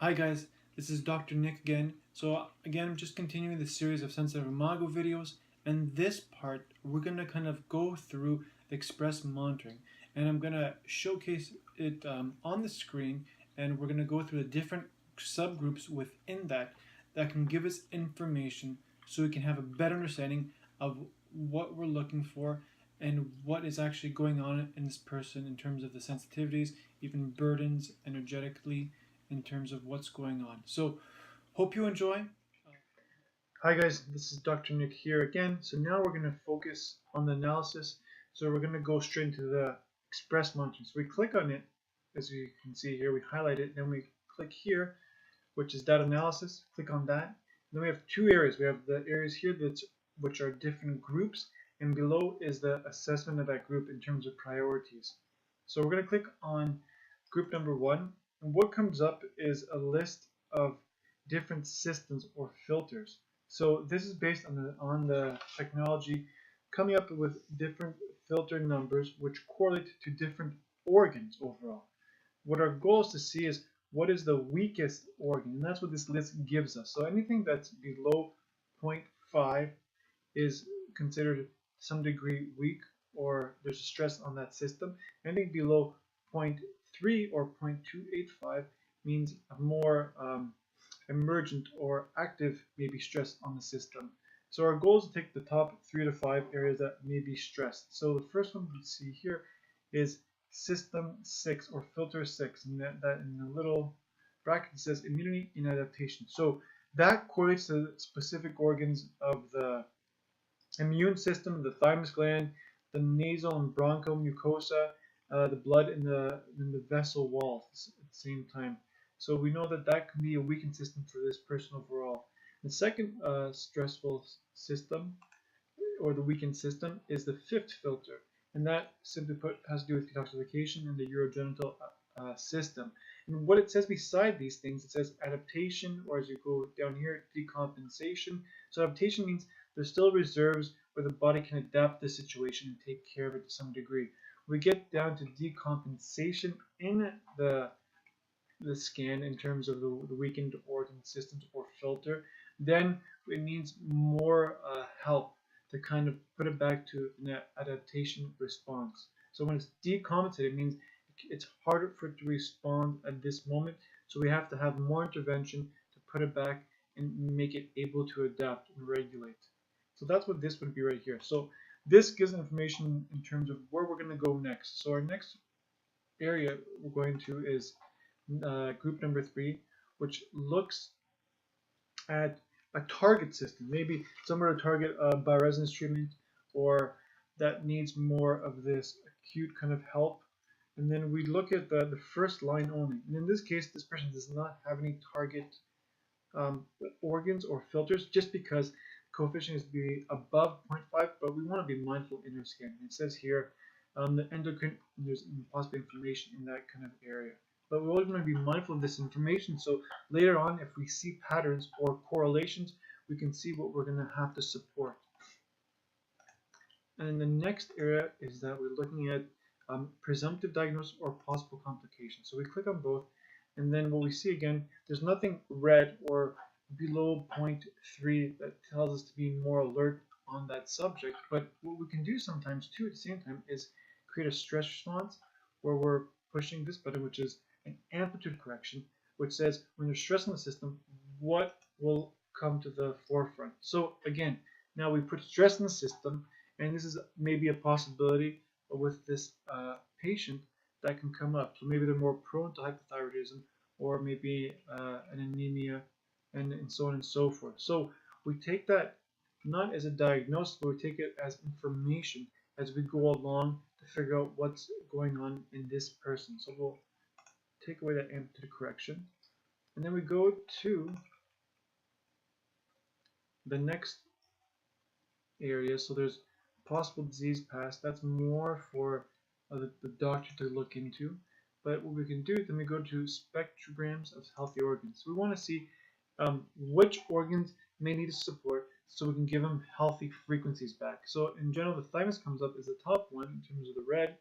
Hi guys, this is Dr. Nick again. So again, I'm just continuing the series of sensitive imago videos, and this part we're going to kind of go through the express monitoring, and I'm going to showcase it on the screen, and we're going to go through the different subgroups within that can give us information so we can have a better understanding of what we're looking for and what is actually going on in this person in terms of the sensitivities, even burdens energetically, in terms of what's going on. So hope you enjoy. Hi guys, this is Dr. Nick here again. So now we're going to focus on the analysis. So we're going to go straight into the express monitoring. So we click on it, as you can see here, we highlight it, then we click here, which is data analysis. Click on that. Then we have two areas. We have the areas here which are different groups, and below is the assessment of that group in terms of priorities. So we're going to click on group number 1, and what comes up is a list of different systems or filters. So this is based on the technology coming up with different filter numbers which correlate to different organs overall. What our goal is to see is what is the weakest organ, and that's what this list gives us. So anything that's below 0.5 is considered to some degree weak, or there's a stress on that system. Anything below 0.3 or 0.285 means a more emergent or active maybe stress on the system. So our goal is to take the top 3 to 5 areas that may be stressed. So the first one we see here is system 6 or filter 6, and that in the little bracket says immunity and adaptation. So that correlates to specific organs of the immune system, the thymus gland, the nasal and bronchial mucosa, the blood in the vessel walls at the same time. So we know that that can be a weakened system for this person overall. The second stressful system, or the weakened system, is the fifth filter, and that simply put has to do with detoxification in the urogenital system. And what it says beside these things, it says adaptation, or as you go down here, decompensation. So adaptation means there's still reserves where the body can adapt the situation and take care of it to some degree. We get down to decompensation in the scan in terms of the weakened organ systems or filter, then it needs more help to kind of put it back to an adaptation response. So when it's decompensated, it means it's harder for it to respond at this moment, so we have to have more intervention to put it back and make it able to adapt and regulate. So that's what this would be right here. So this gives information in terms of where we're going to go next. So our next area we're going to is group number 3, which looks at a target system, maybe somewhere to target bioresonance treatment, or that needs more of this acute kind of help. And then we look at the first line only. And in this case, this person does not have any target organs or filters, just because coefficient is to be above 0.5, but we want to be mindful in our scan. It says here the endocrine, there's possibly inflammation in that kind of area. But we always want to be mindful of this information, so later on, if we see patterns or correlations, we can see what we're going to have to support. And the next area is that we're looking at presumptive diagnosis or possible complications. So we click on both, and then what we see again, there's nothing red or below 0.3 that tells us to be more alert on that subject. But what we can do sometimes too at the same time is create a stress response where we're pushing this button, which is an amplitude correction, which says when there's stress in the system, what will come to the forefront. So again, now we put stress in the system, and this is maybe a possibility with this patient that can come up. So maybe they're more prone to hypothyroidism, or maybe an anemia, and so on and so forth. So we take that not as a diagnosis, but we take it as information as we go along to figure out what's going on in this person. So we'll take away that amplitude correction, and then we go to the next area. So there's possible disease past. That's more for the doctor to look into. But what we can do, then we go to spectrograms of healthy organs. So we want to see which organs may need support, so we can give them healthy frequencies back. So in general, the thymus comes up as the top one in terms of the red.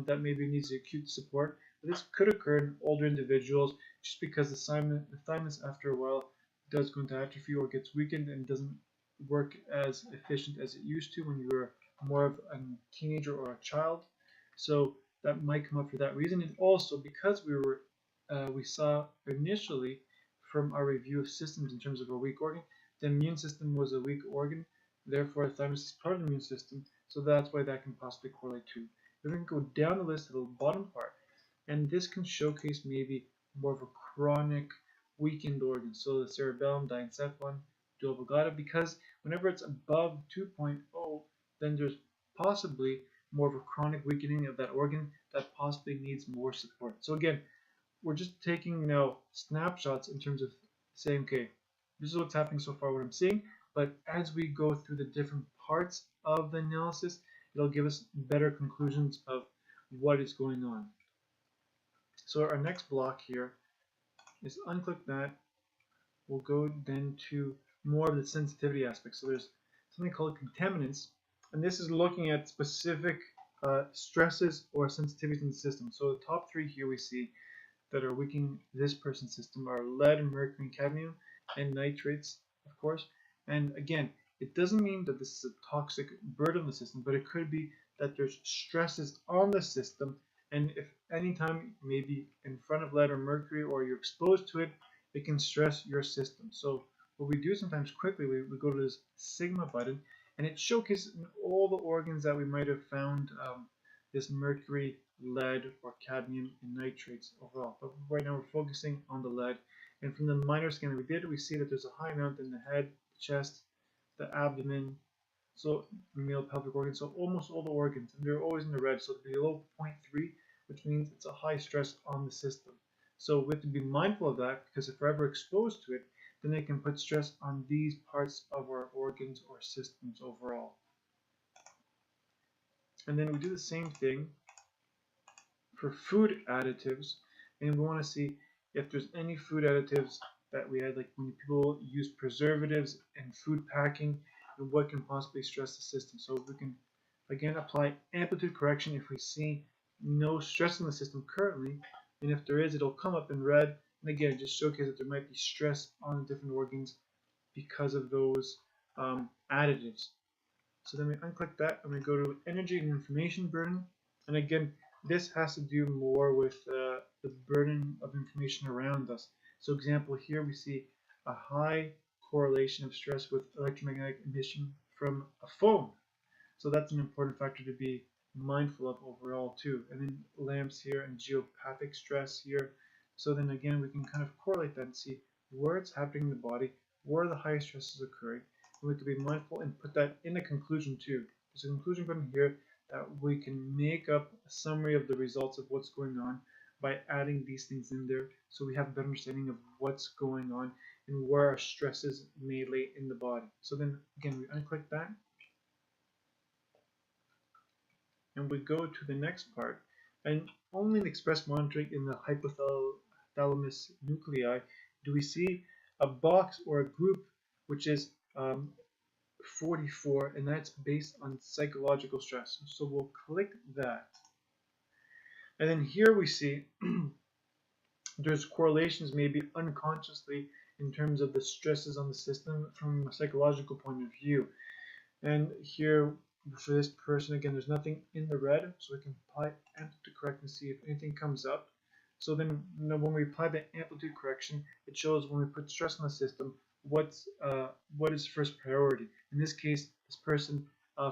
That maybe needs acute support. This could occur in older individuals just because the thymus after a while does go into atrophy or gets weakened and doesn't work as efficient as it used to when you were more of a teenager or a child. So that might come up for that reason. And also because we saw initially from our review of systems in terms of a weak organ, the immune system was a weak organ. Therefore, the thymus is part of the immune system. So that's why that can possibly correlate too. We're going to go down the list to the bottom part, and this can showcase maybe more of a chronic weakened organ. So the cerebellum, diencephalon, dura oblongata, because whenever it's above 2.0, then there's possibly more of a chronic weakening of that organ that possibly needs more support. So again, we're just taking now snapshots in terms of saying, okay, this is what's happening so far, what I'm seeing, but as we go through the different parts of the analysis, it'll give us better conclusions of what is going on. So our next block here is unclick that. We'll go then to more of the sensitivity aspects. So there's something called contaminants, and this is looking at specific stresses or sensitivities in the system. So the top three here we see that are weakening this person's system are lead, mercury, and cadmium, and nitrates, of course. And again, it doesn't mean that this is a toxic burden on the system, but it could be that there's stresses on the system, and if anytime maybe in front of lead or mercury or you're exposed to it, it can stress your system. So what we do sometimes quickly, we go to this sigma button, and it showcases all the organs that we might have found this mercury, lead, or cadmium and nitrates overall. But right now we're focusing on the lead. And from the minor scan that we did, we see that there's a high amount in the head, the chest, the abdomen, so male pelvic organs, so almost all the organs, and they're always in the red, so below 0.3, which means it's a high stress on the system. So we have to be mindful of that, because if we're ever exposed to it, then it can put stress on these parts of our organs or systems overall. And then we do the same thing for food additives, and we want to see if there's any food additives that we had, like when people use preservatives in food packing, and what can possibly stress the system. So we can again apply amplitude correction if we see no stress in the system currently, and if there is, it'll come up in red, and again just showcase that there might be stress on different organs because of those additives. So then we unclick that and we go to energy and information burden, and again this has to do more with the burden of information around us. So example, here we see a high correlation of stress with electromagnetic emission from a phone. So that's an important factor to be mindful of overall too. And then lamps here and geopathic stress here. So then again, we can kind of correlate that and see where it's happening in the body, where the highest stresses occurring. And we have to be mindful and put that in the conclusion too. There's a conclusion button here that we can make up a summary of the results of what's going on by adding these things in there, so we have a better understanding of what's going on and where our stresses may lay in the body. So then again, we unclick that and we go to the next part, and only in express monitoring in the hypothalamus nuclei do we see a box or a group which is 44, and that's based on psychological stress. So we'll click that. And then here we see there's correlations maybe unconsciously in terms of the stresses on the system from a psychological point of view. And here for this person, again, there's nothing in the red, so we can apply amplitude correction to see if anything comes up. So then when we apply the amplitude correction, it shows when we put stress on the system, what is first priority. In this case, this person,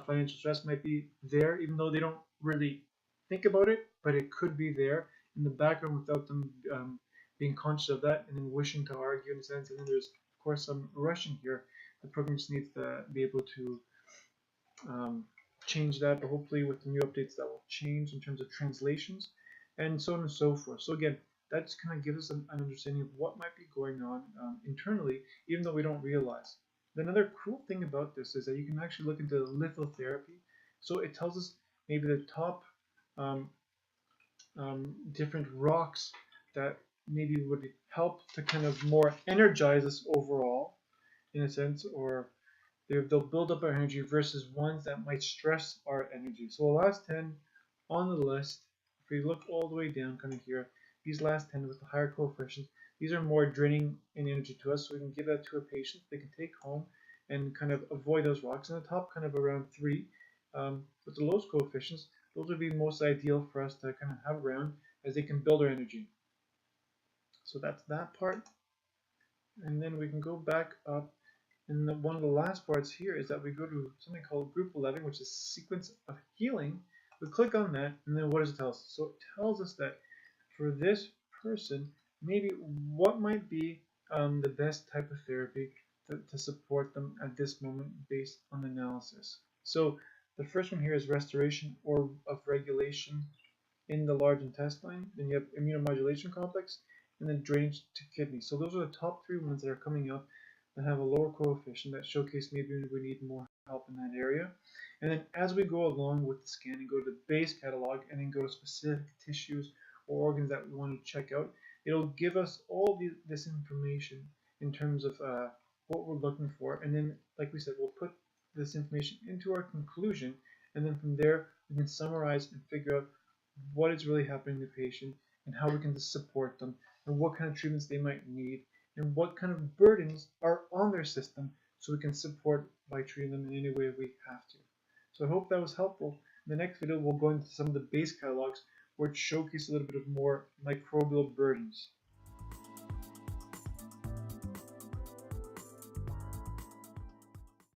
financial stress might be there, even though they don't really think about it, but it could be there in the background without them being conscious of that and then wishing to argue in a sense. And then there's, of course, some rushing here. The program just needs to be able to change that, but hopefully with the new updates that will change in terms of translations and so on and so forth. So again, that just kind of gives us an understanding of what might be going on internally, even though we don't realize. Another cool thing about this is that you can actually look into lithotherapy. So it tells us maybe the top different rocks that maybe would help to kind of more energize us overall, in a sense, or they'll build up our energy versus ones that might stress our energy. So the last 10 on the list if we look all the way down kind of here, these last 10 with the higher coefficients, these are more draining in energy to us, so we can give that to a patient they can take home and kind of avoid those rocks. And the top kind of around 3 with the lowest coefficients, those would be most ideal for us to kind of have around as they can build our energy. So that's that part. And then we can go back up, and one of the last parts here is that we go to something called group 11, which is sequence of healing. We click on that, and then what does it tell us? So it tells us that for this person, maybe what might be the best type of therapy to support them at this moment based on the analysis. So the first one here is restoration or of regulation in the large intestine. Then you have immunomodulation complex, and then drainage to kidney. So those are the top 3 ones that are coming up that have a lower coefficient that showcase maybe we need more help in that area. And then as we go along with the scan and go to the base catalog and then go to specific tissues or organs that we want to check out, it'll give us all this information in terms of what we're looking for. And then, like we said, we'll put this information into our conclusion, and then from there we can summarize and figure out what is really happening to the patient and how we can support them and what kind of treatments they might need and what kind of burdens are on their system so we can support by treating them in any way we have to. So I hope that was helpful. In the next video we'll go into some of the base catalogs which showcase a little bit of more microbial burdens.